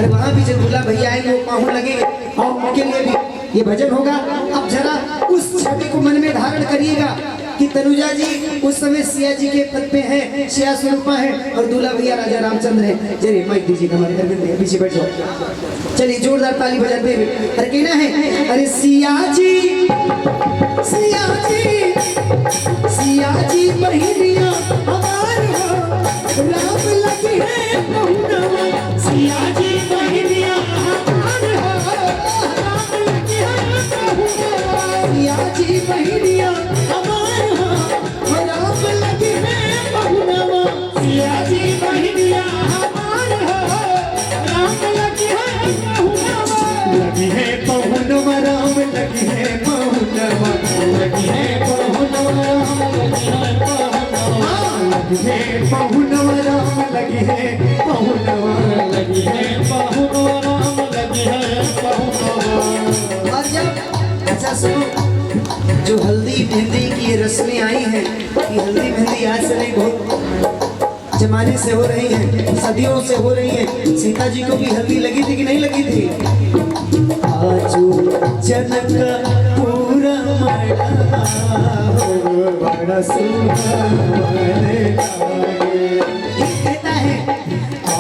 और वहाँ भी जब दूल्हा भैया आएंगे वो पाहुन लगेंगे और उनके लिए भी ये भजन होगा। अब जरा उस छवि को मन में धारण करिएगा कि तनुजा जी उस समय सिया जी के पद पे हैं, सिया स्वरूपा है और दूल्हा भैया राजा रामचंद्र है। चलिए माइक दीजिए हमारे घर पीछे बैठ जाओ। चलिए जोरदार ताली बजाते हुए अरे कहना है अरे सिया जी सिया जी सिया जी बहिनिया हमार हो राम लगी है बहुनवा। सिया जी बहिनिया हमार हो राम लगी है बहुनवा। सिया जी बहिनिया हमार हो राम लगी है बहुनवा। सिया जी बहिनिया हमार हो राम लगी है बहुनवा। लगी है बहुनवा राम लगी है बहुनवा। लगी है बहुनवा राम लगी है बहुनवा। लगी है बहुनवा राम लगी है बहुनवा। लगी है बहुनवा राम लगी है बहुनवा। और जब अच्छा सुनो जो हल्दी मेहंदी की ये रस्में आई हैं कि हल्दी मेहंदी आज से नहीं बहुत जमाने से हो रही हैं, सदियों से हो रही हैं। सीता जी को भी हल्दी लगी थी कि नहीं लगी थी? आजू जनक पूरा बड़ा सुहावने लागे। कहता है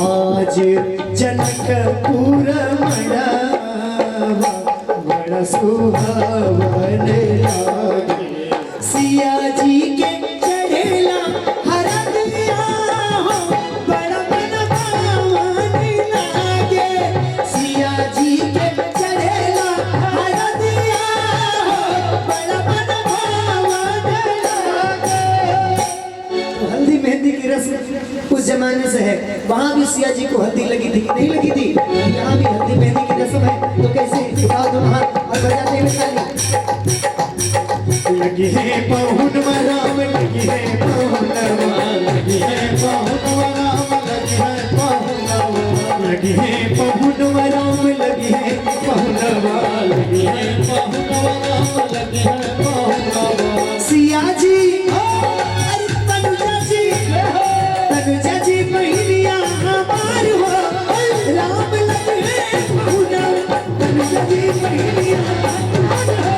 आज जनक पूरा बड़ा सुहावने लागे। सिया जी के चढ़ेला हरा दिया हो बड़ा मन भावने लागे। सिया जी के चढ़ेला हरा दिया हो बड़ा मन भावने लागे। तो हल्दी मेहंदी की रस्म उस जमाने से है। वहाँ भी सिया जी को हल्दी लगी थी कि नहीं लगी थी? यहाँ भी हल्दी मेहंदी की रस्म है। तो कैसे उठाओ दोनों हाथ और बजाते हुए ताली। लगी है बहुनवा राम लगी है बहुनवा। लगी है बहुनवा राम लगी है बहुनवा। लगी है बहुनवा राम लगी है बहुनवा। लगी है बहुनवा राम लगी है बहुनवा। सिया जी अरे तनुजा जी तनुजा जी बहिनिया हमार हो राम लगी है बहुनवा। तनुजा जी बहिनिया हमार हो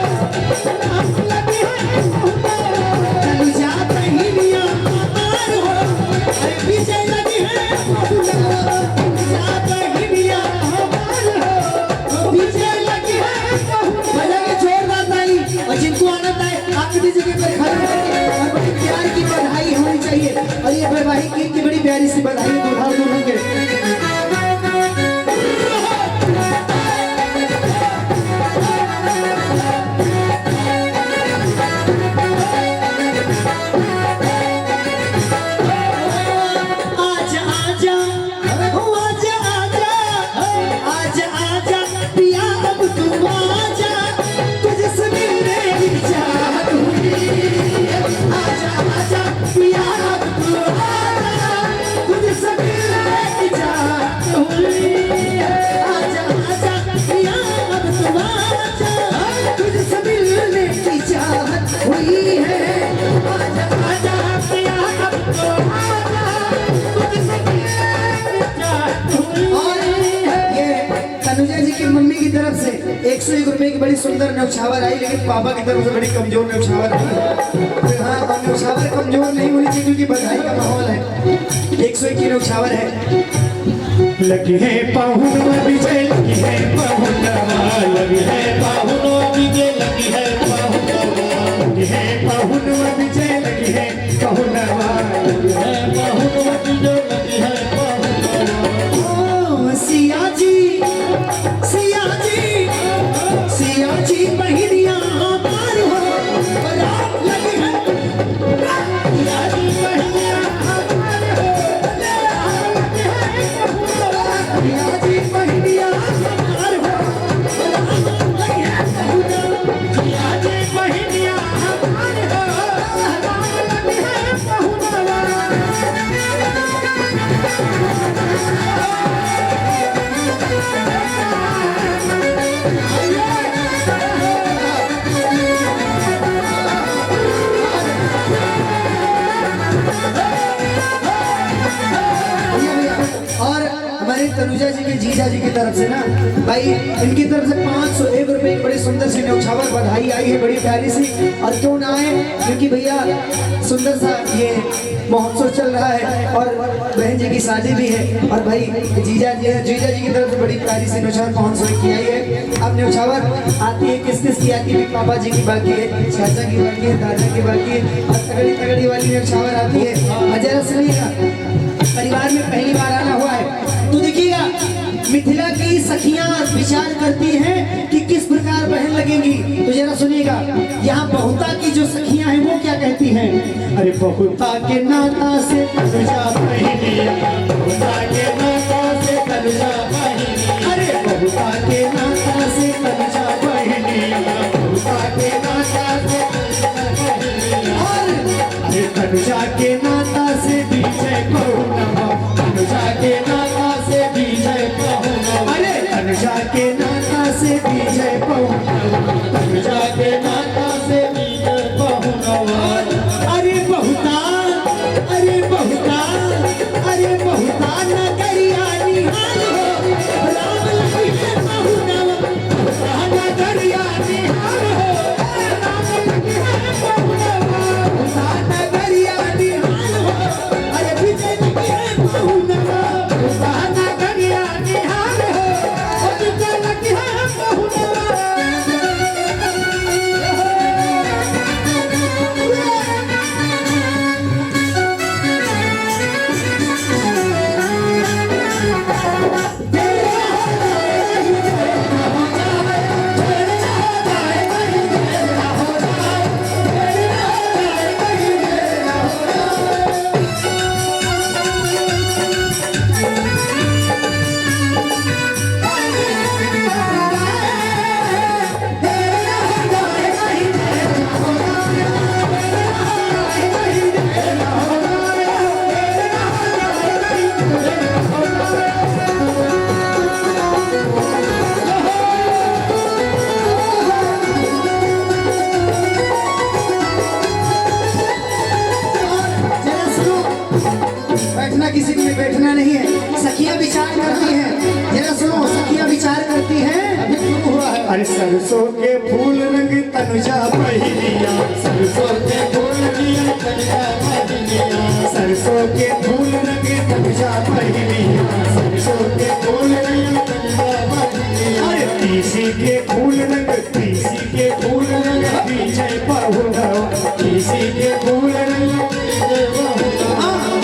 राम लगी है बहुनवा। तनुजा बहिनिया हमार हो अरे विजय लगी है बहुनवा। तनुजा बहिनिया हमार हो विजय लगी है बहुनवा। बजाइए जोरदार ताली और जिनको आनंद आए आप दीजिए के पर खड़े होकर बड़ी प्यार की बधाई होनी चाहिए। और ये वैवाहिक गीत की बड़ी प्यारी सी बधाई दूल्हा दुल्हन के। तनुजा जी की मम्मी की तरफ से 101 रुपए की बड़ी सुंदर न्यौछावर आई, लेकिन पापा की तरफ से बड़ी कमजोर न्यौछावर आई। हाँ न्यौछावर कमजोर नहीं होनी चाहिए क्योंकि बधाई का माहौल है। 101 की न्यौछावर है। लगी है पाहुनवा विजय लगी है पाहुनवा। लगी है पाहुनवा विजय लगी है पाहुनवा। लगी है पाहुनवा विजय लगी है पाहुनवा। लगी है पाहुनवा विजय लगी है पाहुनवा। सिया जी सिया जी सिया जी बहिनिया हमार हो राम लगी है। सिया जी बहिनिया हमार हो राम लगी है बहुनवा। सिया जी बहिनिया हमार हो राम लगी है। हमारे तनुजा जी के जीजा जी की तरफ से ना भाई इनकी तरफ से 501 रुपए की बड़ी सुंदर सी न्यौछावर बधाई आई है, बड़ी प्यारी सी। और क्यों ना आए, क्योंकि भैया सुंदर सा ये महोत्सव चल रहा है और बहन जी की शादी भी है। और भाई जीजा जी की तरफ से बड़ी प्यारी सी न्यौछावर 500 की आई है। अब न्यौछावर आती है किस किस की आती है, पापा जी की बाकी है, चाचा की बाकी है, दादा की बाकी है, और तगड़ी तगड़ी वाली न्यौछावर आती है। जरा सुनिएगा, परिवार में पहली बार आना हुआ है तो देखिएगा मिथिला की सखियां विचार करती हैं कि किस प्रकार बहन लगेंगी। तो जरा सुनिएगा, यहाँ बहुता की जो सखियां हैं वो क्या कहती हैं। अरे बहुता के नाता से तनुजा बहनिया, बहुता के नाता से तनुजा बहनिया, अरे बहुता के नाता से तनुजा बहनिया, बहुता के नाता से तनुजा के नाता से विजय पहुनवा, तनुजा के नाता से विजय पहुनवा, अरे तनुजा के नाता से विजय पहुनवा, तनुजा के नाता से विजय पहुनवा। अरे बहुता, अरे बहुता, अरे बहुता नगरिया निहाल हो, राम लखन पहुनवा, बहुता नगरिया निहाल हो, राम लखन पहुनवा, बहुता नगरिया निहाल हो, अरे विजय लखन पहुनवा, बहुता नगरिया निहाल हो, विजय लखन पहुनवा। बैठना किसी को बैठना नहीं है, सखियां विचार करती हैं। जरा सुनो, सखियां विचार करती हैं। अभी शुरू हुआ है। अरे सरसों के फूल रंग तनुजा बहनिया, सरसों के फूल रंग तनुजा बहनिया, सरसों के फूल रंग तनुजा बहनिया, सरसों के फूल रंग तनुजा बहनिया, अरे तीसी के फूल रंग, तीसी के फूल रंग विजय पहुनवा, तीसी के फूल रंग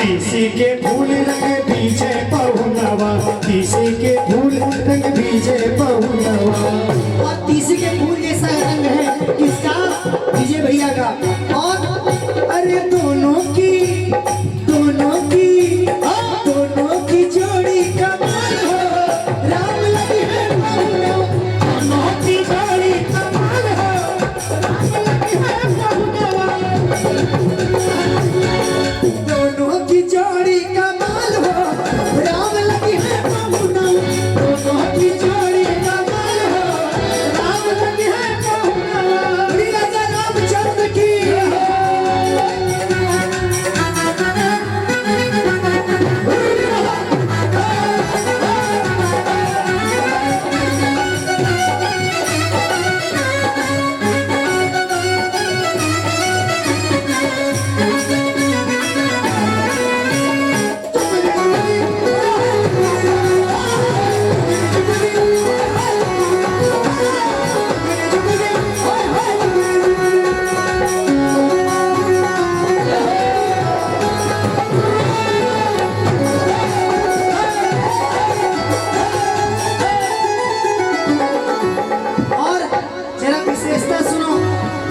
तीसी के फूल रंग विजय पहुनवा, तीसी के फूल रंग विजय पहुनवा। और तीसी के फूल जैसा रंग है किसका, विजय भैया का। और अरे दोनों की जोड़ी कमाल हो, राम लखन पहुनवा, दोनों की जोड़ी कमाल हो, राम लखन पहुनवा, दोनों की जोड़ी कमाल हो, राम लखन पहुनवा, दोनों की जोड़ी कमाल हो, राम लखन पहुनवा। राजा रामचंद्र की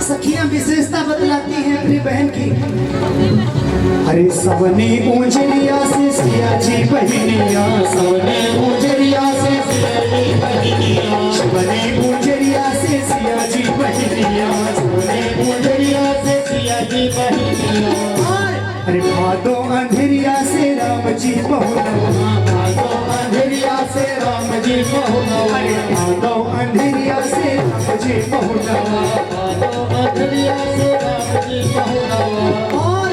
सखियां विशेषता बतलाती हैं अपनी बहन की। अरे सवनी ऊंचरिया से सिया जी बहनिया, सवनी ऊंचरिया से सिया जी बहनिया, सवनी ऊंचरिया से सिया जी बहनिया, सवनी ऊंचरिया से सिया जी बहनिया। अरे भादो अंधेरिया से राम जी पहुनवा, भादो अंधेरिया से राम जी पहुनवा, अरे भादो अंधेरिया से राम जी पहुनवा, भादो अंधेरिया से राम जी पहुनवा। और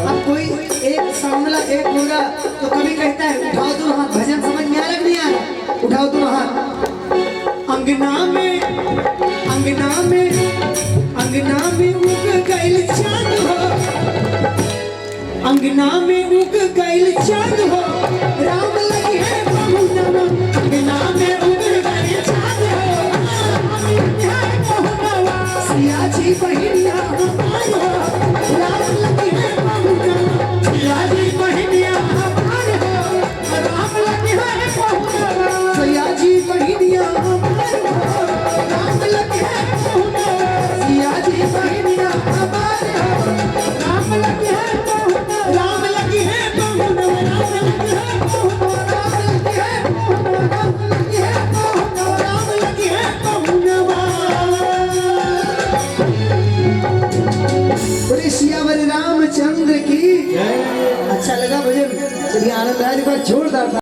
अब कोई एक सांवला एक गोरा तो कभी कहता है उठाओ दो हाथ, भजन समझ में अंगना में उग गइल चांद हो